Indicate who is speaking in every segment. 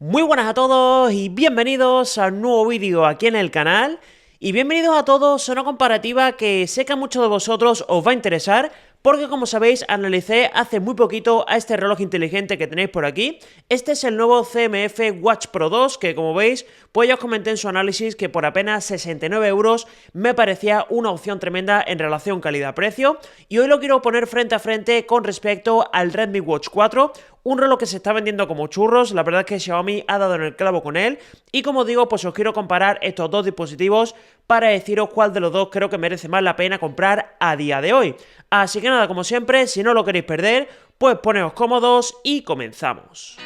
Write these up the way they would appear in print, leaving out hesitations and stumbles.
Speaker 1: Muy buenas a todos y bienvenidos a un nuevo vídeo aquí en el canal. Y bienvenidos a todos a una comparativa que sé que a muchos de vosotros os va a interesar, porque como sabéis analicé hace muy poquito a este reloj inteligente que tenéis por aquí. Este es el nuevo CMF Watch Pro 2 que, como veis, pues ya os comenté en su análisis que por apenas 69 euros me parecía una opción tremenda en relación calidad-precio, y hoy lo quiero poner frente a frente con respecto al Redmi Watch 4, un reloj que se está vendiendo como churros. La verdad es que Xiaomi ha dado en el clavo con él, y como digo, pues os quiero comparar estos dos dispositivos para deciros cuál de los dos creo que merece más la pena comprar a día de hoy. Así que nada, como siempre, si no lo queréis perder, pues poneos cómodos y comenzamos.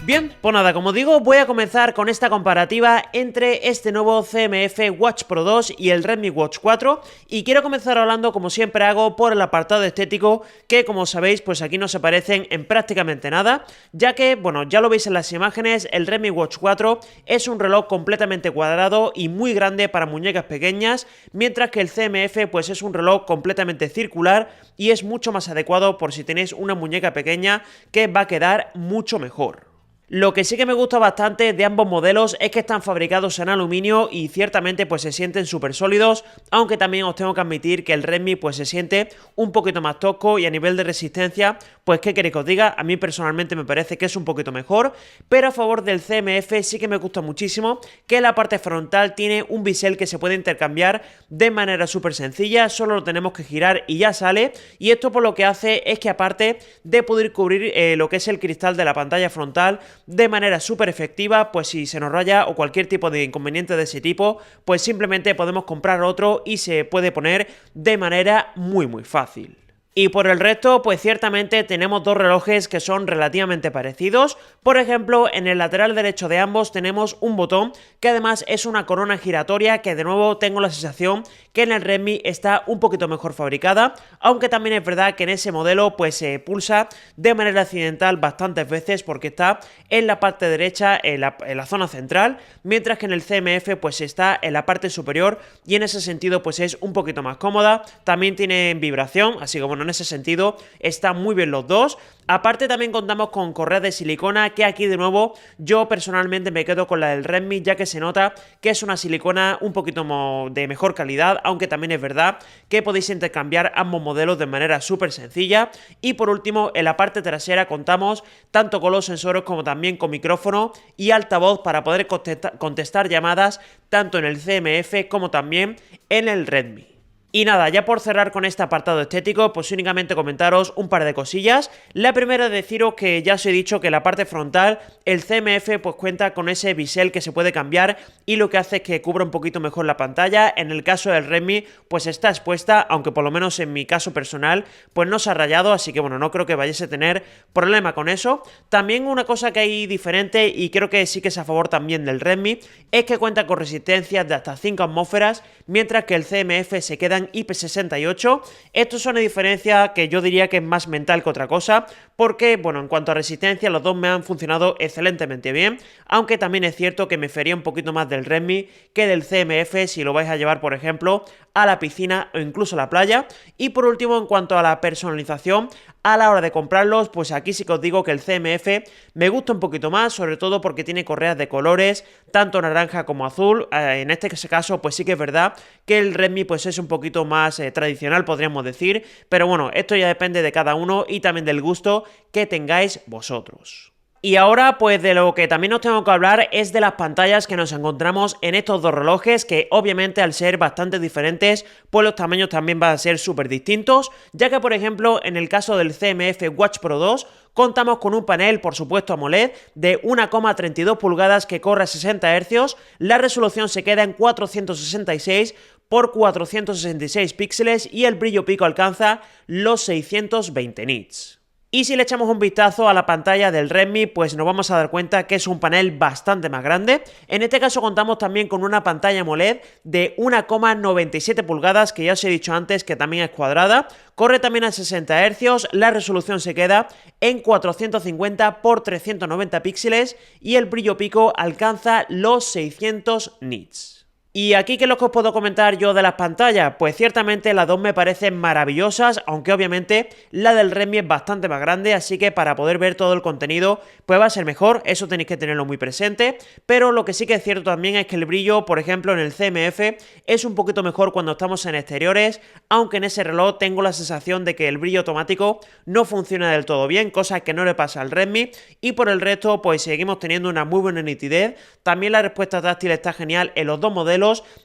Speaker 1: Bien, pues nada, como digo, voy a comenzar con esta comparativa entre este nuevo CMF Watch Pro 2 y el Redmi Watch 4, y quiero comenzar hablando, como siempre hago, por el apartado estético, que como sabéis, pues aquí no se parecen en prácticamente nada, ya que, bueno, ya lo veis en las imágenes, el Redmi Watch 4 es un reloj completamente cuadrado y muy grande para muñecas pequeñas, mientras que el CMF pues es un reloj completamente circular y es mucho más adecuado por si tenéis una muñeca pequeña, que va a quedar mucho mejor. Lo que sí que me gusta bastante de ambos modelos es que están fabricados en aluminio y ciertamente pues se sienten súper sólidos, aunque también os tengo que admitir que el Redmi pues se siente un poquito más tosco, y a nivel de resistencia, pues qué queréis que os diga, a mí personalmente me parece que es un poquito mejor, pero a favor del CMF sí que me gusta muchísimo que la parte frontal tiene un bisel que se puede intercambiar de manera súper sencilla, solo lo tenemos que girar y ya sale, y esto por lo que hace es que, aparte de poder cubrir lo que es el cristal de la pantalla frontal de manera súper efectiva, pues si se nos raya o cualquier tipo de inconveniente de ese tipo, pues simplemente podemos comprar otro y se puede poner de manera muy fácil. Y por el resto, pues ciertamente tenemos dos relojes que son relativamente parecidos. Por ejemplo, en el lateral derecho de ambos tenemos un botón que además es una corona giratoria, que de nuevo tengo la sensación que en el Redmi está un poquito mejor fabricada, aunque también es verdad que en ese modelo pues se pulsa de manera accidental bastantes veces, porque está en la parte derecha, en la zona central, mientras que en el CMF pues está en la parte superior, y en ese sentido pues es un poquito más cómoda. También tiene vibración, así que bueno, en ese sentido están muy bien los dos. Aparte también contamos con correas de silicona, que aquí de nuevo yo personalmente me quedo con la del Redmi, ya que se nota que es una silicona un poquito de mejor calidad, aunque también es verdad que podéis intercambiar ambos modelos de manera súper sencilla. Y por último, en la parte trasera contamos tanto con los sensores como también con micrófono y altavoz para poder contestar llamadas tanto en el CMF como también en el Redmi. Y nada, ya por cerrar con este apartado estético, pues únicamente comentaros un par de cosillas. La primera es deciros que ya os he dicho que la parte frontal, el CMF pues cuenta con ese bisel que se puede cambiar, y lo que hace es que cubra un poquito mejor la pantalla. En el caso del Redmi pues está expuesta, aunque por lo menos en mi caso personal pues no se ha rayado, así que bueno, no creo que vayáis a tener problema con eso. También una cosa que hay diferente, y creo que sí que es a favor también del Redmi, es que cuenta con resistencias de hasta 5 atmósferas, mientras que el CMF se queda en IP68. Esto es una diferencia que yo diría que es más mental que otra cosa, porque bueno, en cuanto a resistencia los dos me han funcionado excelentemente bien, aunque también es cierto que me fería un poquito más del Redmi que del CMF si lo vais a llevar, por ejemplo, a la piscina o incluso a la playa. Y por último, en cuanto a la personalización a la hora de comprarlos, pues aquí sí que os digo que el CMF me gusta un poquito más, sobre todo porque tiene correas de colores, tanto naranja como azul. En este caso pues sí que es verdad que el Redmi pues es un poquito más tradicional, podríamos decir, pero bueno, esto ya depende de cada uno y también del gusto que tengáis vosotros. Y ahora, pues de lo que también os tengo que hablar es de las pantallas que nos encontramos en estos dos relojes, que obviamente al ser bastante diferentes, pues los tamaños también van a ser súper distintos, ya que por ejemplo en el caso del CMF Watch Pro 2 contamos con un panel, por supuesto AMOLED, de 1,32 pulgadas que corre a 60 Hz, la resolución se queda en 466 por 466 píxeles y el brillo pico alcanza los 620 nits. Y si le echamos un vistazo a la pantalla del Redmi, pues nos vamos a dar cuenta que es un panel bastante más grande. En este caso contamos también con una pantalla AMOLED de 1,97 pulgadas, que ya os he dicho antes que también es cuadrada. Corre también a 60 Hz, la resolución se queda en 450 por 390 píxeles y el brillo pico alcanza los 600 nits. Y aquí, ¿qué es lo que os puedo comentar yo de las pantallas? Pues ciertamente las dos me parecen maravillosas, aunque obviamente la del Redmi es bastante más grande, así que para poder ver todo el contenido pues va a ser mejor, eso tenéis que tenerlo muy presente, pero lo que sí que es cierto también es que el brillo, por ejemplo en el CMF, es un poquito mejor cuando estamos en exteriores, aunque en ese reloj tengo la sensación de que el brillo automático no funciona del todo bien, cosa que no le pasa al Redmi, y por el resto pues seguimos teniendo una muy buena nitidez, también la respuesta táctil está genial en los dos modelos,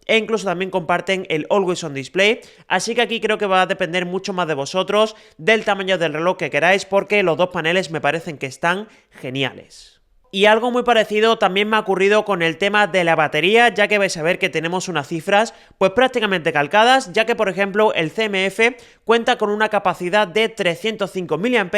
Speaker 1: e incluso también comparten el Always On Display, así que aquí creo que va a depender mucho más de vosotros, del tamaño del reloj que queráis, porque los dos paneles me parecen que están geniales. Y algo muy parecido también me ha ocurrido con el tema de la batería, ya que vais a ver que tenemos unas cifras pues prácticamente calcadas, ya que por ejemplo el CMF cuenta con una capacidad de 305 mAh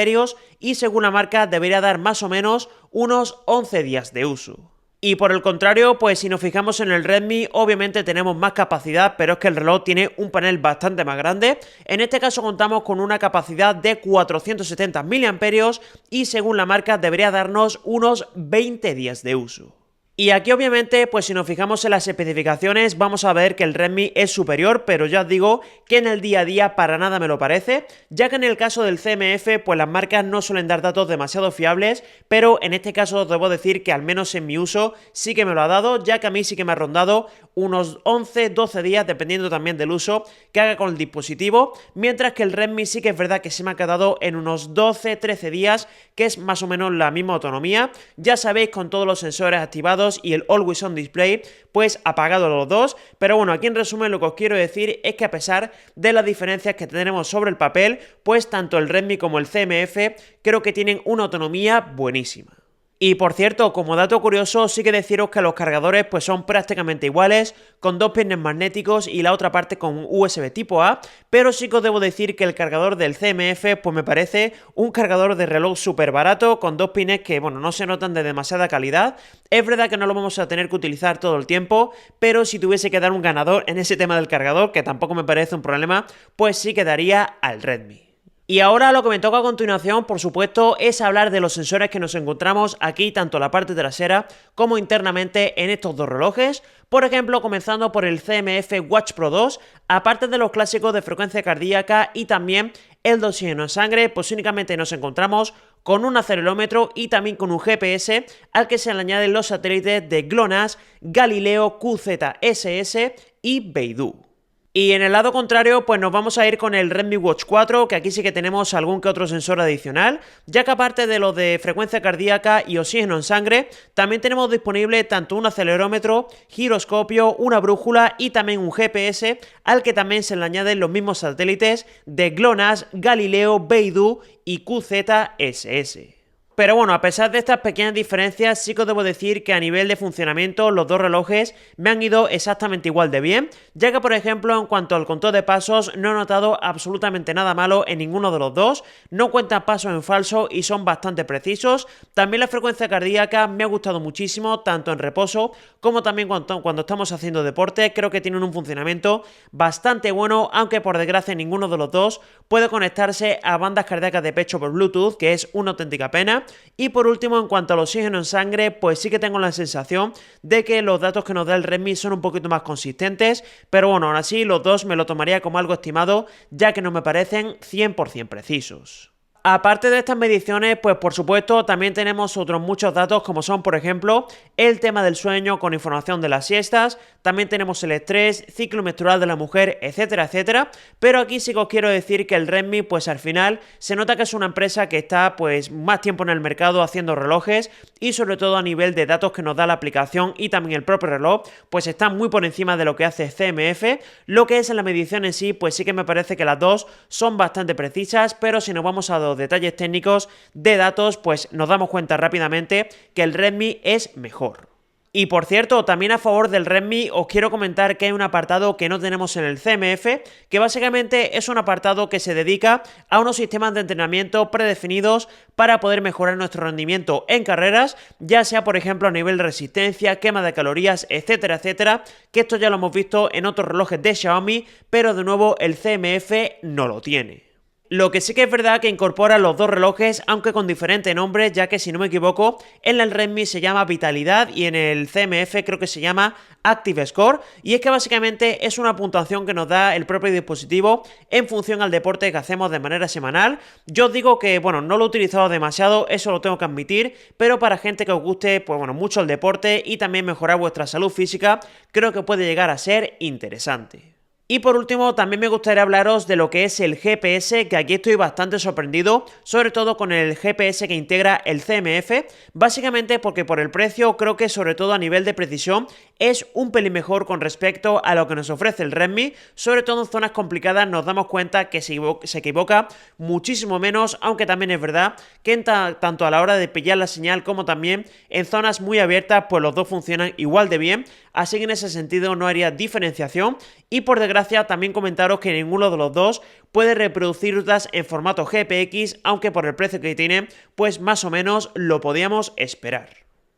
Speaker 1: y según la marca debería dar más o menos unos 11 días de uso. Y por el contrario, pues si nos fijamos en el Redmi, obviamente tenemos más capacidad, pero es que el reloj tiene un panel bastante más grande. En este caso contamos con una capacidad de 470 mAh y según la marca debería darnos unos 20 días de uso. Y aquí obviamente, pues si nos fijamos en las especificaciones, vamos a ver que el Redmi es superior, pero ya os digo que en el día a día para nada me lo parece, ya que en el caso del CMF, pues las marcas no suelen dar datos demasiado fiables, pero en este caso os debo decir que al menos en mi uso sí que me lo ha dado, ya que a mí sí que me ha rondado unos 11-12 días, dependiendo también del uso que haga con el dispositivo, mientras que el Redmi sí que es verdad que se me ha quedado en unos 12-13 días, que es más o menos la misma autonomía, ya sabéis, con todos los sensores activados y el Always On Display, pues apagado los dos, pero bueno, aquí en resumen lo que os quiero decir es que a pesar de las diferencias que tenemos sobre el papel, pues tanto el Redmi como el CMF creo que tienen una autonomía buenísima. Y por cierto, como dato curioso, sí que deciros que los cargadores pues son prácticamente iguales, con dos pines magnéticos y la otra parte con USB tipo A, pero sí que os debo decir que el cargador del CMF pues me parece un cargador de reloj súper barato, con dos pines que bueno, no se notan de demasiada calidad. Es verdad que no lo vamos a tener que utilizar todo el tiempo, pero si tuviese que dar un ganador en ese tema del cargador, que tampoco me parece un problema, pues sí que daría al Redmi. Y ahora lo que me toca a continuación, por supuesto, es hablar de los sensores que nos encontramos aquí, tanto en la parte trasera como internamente en estos dos relojes. Por ejemplo, comenzando por el CMF Watch Pro 2, aparte de los clásicos de frecuencia cardíaca y también el de oxígeno en sangre, pues únicamente nos encontramos con un acelerómetro y también con un GPS al que se le añaden los satélites de GLONASS, Galileo, QZSS y Beidou. Y en el lado contrario, pues nos vamos a ir con el Redmi Watch 4, que aquí sí que tenemos algún que otro sensor adicional, ya que aparte de lo de frecuencia cardíaca y oxígeno en sangre, también tenemos disponible tanto un acelerómetro, giroscopio, una brújula y también un GPS, al que también se le añaden los mismos satélites de GLONASS, Galileo, Beidou y QZSS. Pero bueno, a pesar de estas pequeñas diferencias, sí que os debo decir que a nivel de funcionamiento los dos relojes me han ido exactamente igual de bien, ya que por ejemplo en cuanto al conteo de pasos no he notado absolutamente nada malo en ninguno de los dos, no cuentan pasos en falso y son bastante precisos. También la frecuencia cardíaca me ha gustado muchísimo, tanto en reposo como también cuando estamos haciendo deporte, creo que tienen un funcionamiento bastante bueno, aunque por desgracia ninguno de los dos puede conectarse a bandas cardíacas de pecho por Bluetooth, que es una auténtica pena. Y por último, en cuanto al oxígeno en sangre, pues sí que tengo la sensación de que los datos que nos da el Redmi son un poquito más consistentes, pero bueno, aún así los dos me lo tomaría como algo estimado, ya que no me parecen 100% precisos. Aparte de estas mediciones, pues por supuesto también tenemos otros muchos datos como son por ejemplo el tema del sueño con información de las siestas, también tenemos el estrés, ciclo menstrual de la mujer, etcétera, etcétera, pero aquí sí que os quiero decir que el Redmi pues al final se nota que es una empresa que está pues más tiempo en el mercado haciendo relojes y sobre todo a nivel de datos que nos da la aplicación y también el propio reloj, pues está muy por encima de lo que hace CMF, lo que es en la medición en sí, pues sí que me parece que las dos son bastante precisas, pero si nos vamos a los detalles técnicos de datos, pues nos damos cuenta rápidamente que el Redmi es mejor. Y por cierto, también a favor del Redmi os quiero comentar que hay un apartado que no tenemos en el CMF, que básicamente es un apartado que se dedica a unos sistemas de entrenamiento predefinidos para poder mejorar nuestro rendimiento en carreras, ya sea por ejemplo a nivel de resistencia, quema de calorías, etcétera, etcétera, que esto ya lo hemos visto en otros relojes de Xiaomi, pero de nuevo el CMF no lo tiene. Lo que sí que es verdad que incorpora los dos relojes, aunque con diferentes nombres, ya que si no me equivoco, en el Redmi se llama Vitalidad y en el CMF creo que se llama Active Score, y es que básicamente es una puntuación que nos da el propio dispositivo en función al deporte que hacemos de manera semanal. Yo os digo que, bueno, no lo he utilizado demasiado, eso lo tengo que admitir, pero para gente que os guste, pues bueno, mucho el deporte y también mejorar vuestra salud física, creo que puede llegar a ser interesante. Y por último, también me gustaría hablaros de lo que es el GPS, que aquí estoy bastante sorprendido, sobre todo con el GPS que integra el CMF, básicamente porque por el precio creo que sobre todo a nivel de precisión es un pelín mejor con respecto a lo que nos ofrece el Redmi, sobre todo en zonas complicadas nos damos cuenta que se equivoca muchísimo menos, aunque también es verdad que tanto a la hora de pillar la señal como también en zonas muy abiertas pues los dos funcionan igual de bien, así que en ese sentido no haría diferenciación. Y por desgracia también comentaros que ninguno de los dos puede reproducir rutas en formato GPX, aunque por el precio que tiene pues más o menos lo podíamos esperar.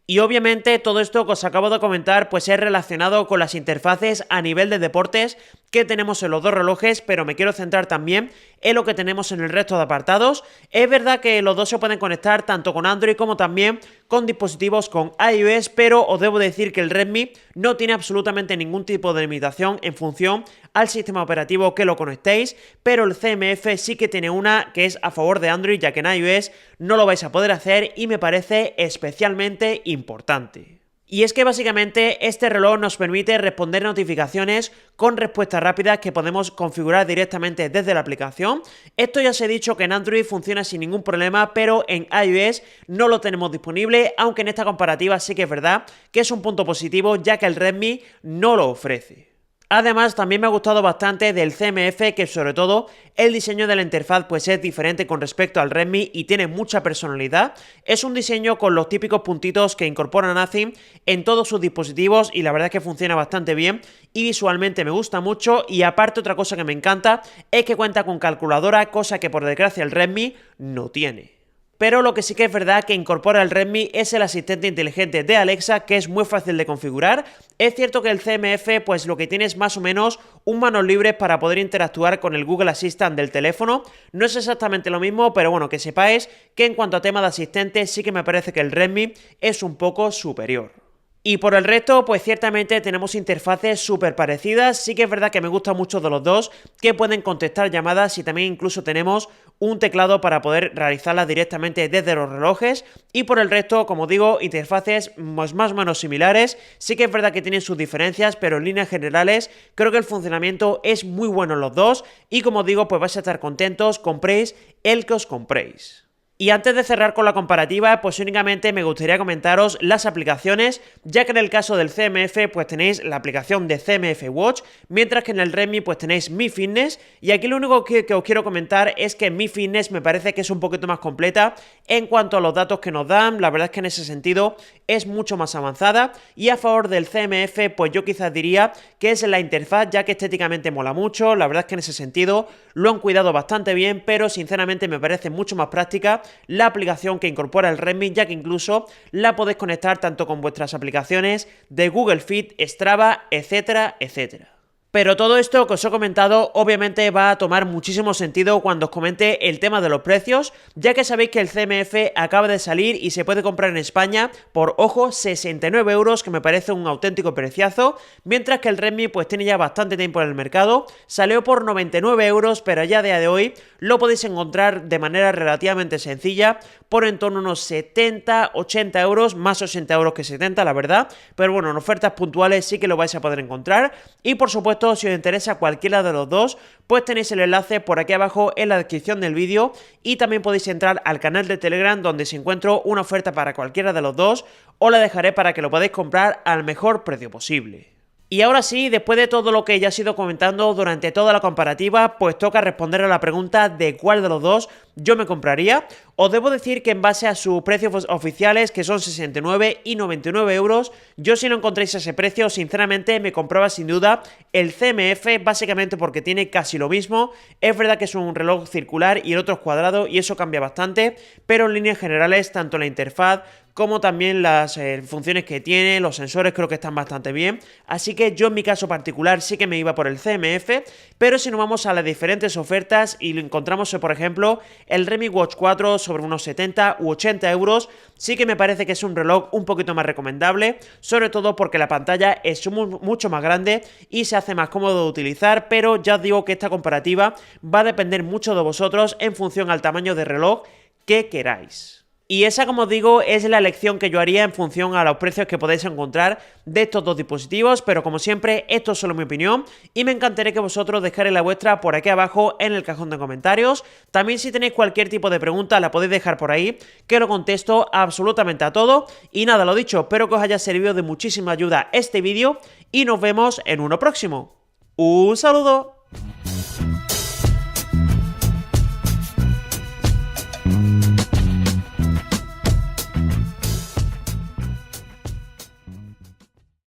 Speaker 1: Y obviamente todo esto que os acabo de comentar pues es relacionado con las interfaces a nivel de deportes que tenemos en los dos relojes, pero me quiero centrar también en lo que tenemos en el resto de apartados. Es verdad que los dos se pueden conectar tanto con Android como también con dispositivos con iOS, pero os debo decir que el Redmi no tiene absolutamente ningún tipo de limitación en función al sistema operativo que lo conectéis, pero el CMF sí que tiene una que es a favor de Android, ya que en iOS no lo vais a poder hacer y me parece especialmente importante. Y es que básicamente este reloj nos permite responder notificaciones con respuestas rápidas que podemos configurar directamente desde la aplicación. Esto ya os he dicho que en Android funciona sin ningún problema, pero en iOS no lo tenemos disponible, aunque en esta comparativa sí que es verdad que es un punto positivo, ya que el Redmi no lo ofrece. Además, también me ha gustado bastante del CMF, que sobre todo el diseño de la interfaz pues es diferente con respecto al Redmi y tiene mucha personalidad. Es un diseño con los típicos puntitos que incorpora Nothing en todos sus dispositivos y la verdad es que funciona bastante bien y visualmente me gusta mucho. Y aparte otra cosa que me encanta es que cuenta con calculadora, cosa que por desgracia el Redmi no tiene. Pero lo que sí que es verdad que incorpora el Redmi es el asistente inteligente de Alexa, que es muy fácil de configurar. Es cierto que el CMF pues lo que tiene es más o menos un manos libres para poder interactuar con el Google Assistant del teléfono. No es exactamente lo mismo, pero bueno, que sepáis que en cuanto a tema de asistente sí que me parece que el Redmi es un poco superior. Y por el resto, pues ciertamente tenemos interfaces súper parecidas. Sí que es verdad que me gusta mucho de los dos, que pueden contestar llamadas y también incluso tenemos un teclado para poder realizarlas directamente desde los relojes. Y por el resto, como digo, interfaces pues más o menos similares. Sí que es verdad que tienen sus diferencias, pero en líneas generales creo que el funcionamiento es muy bueno en los dos. Y como digo, pues vais a estar contentos, compréis el que os compréis. Y antes de cerrar con la comparativa, pues únicamente me gustaría comentaros las aplicaciones, ya que en el caso del CMF pues tenéis la aplicación de CMF Watch, mientras que en el Redmi pues tenéis Mi Fitness, y aquí lo único que os quiero comentar es que Mi Fitness me parece que es un poquito más completa en cuanto a los datos que nos dan. La verdad es que en ese sentido es mucho más avanzada, y a favor del CMF pues yo quizás diría que es la interfaz, ya que estéticamente mola mucho. La verdad es que en ese sentido lo han cuidado bastante bien, pero sinceramente me parece mucho más práctica la aplicación que incorpora el Redmi, ya que incluso la podéis conectar tanto con vuestras aplicaciones de Google Fit, Strava, etcétera, etcétera. Pero todo esto que os he comentado obviamente va a tomar muchísimo sentido cuando os comente el tema de los precios, ya que sabéis que el CMF acaba de salir y se puede comprar en España por, ojo, 69 euros, que me parece un auténtico preciazo, mientras que el Redmi pues tiene ya bastante tiempo en el mercado, salió por 99 euros, pero ya a día de hoy lo podéis encontrar de manera relativamente sencilla por en torno a unos 70, 80 euros, más 80 euros que 70 la verdad, pero bueno, en ofertas puntuales sí que lo vais a poder encontrar. Y por supuesto, si os interesa cualquiera de los dos, pues tenéis el enlace por aquí abajo en la descripción del vídeo, y también podéis entrar al canal de Telegram donde se encuentra una oferta para cualquiera de los dos, os la dejaré para que lo podáis comprar al mejor precio posible. Y ahora sí, después de todo lo que ya he ido comentando durante toda la comparativa, pues toca responder a la pregunta de cuál de los dos yo me compraría. Os debo decir que en base a sus precios oficiales, que son 69 y 99 euros, yo si no encontréis ese precio, sinceramente me compraba sin duda el CMF, básicamente porque tiene casi lo mismo. Es verdad que es un reloj circular y el otro es cuadrado y eso cambia bastante, pero en líneas generales, tanto la interfaz como también las funciones que tiene, los sensores creo que están bastante bien, así que yo en mi caso particular sí que me iba por el CMF, pero si nos vamos a las diferentes ofertas y lo encontramos, por ejemplo, el Redmi Watch 4 sobre unos 70 u 80 euros, sí que me parece que es un reloj un poquito más recomendable, sobre todo porque la pantalla es mucho más grande y se hace más cómodo de utilizar, pero ya os digo que esta comparativa va a depender mucho de vosotros en función al tamaño de reloj que queráis. Y esa, como os digo, es la elección que yo haría en función a los precios que podéis encontrar de estos dos dispositivos, pero como siempre, esto es solo mi opinión y me encantaría que vosotros dejarais la vuestra por aquí abajo en el cajón de comentarios. También si tenéis cualquier tipo de pregunta la podéis dejar por ahí, que lo contesto absolutamente a todo. Y nada, lo dicho, espero que os haya servido de muchísima ayuda este vídeo y nos vemos en uno próximo. ¡Un saludo!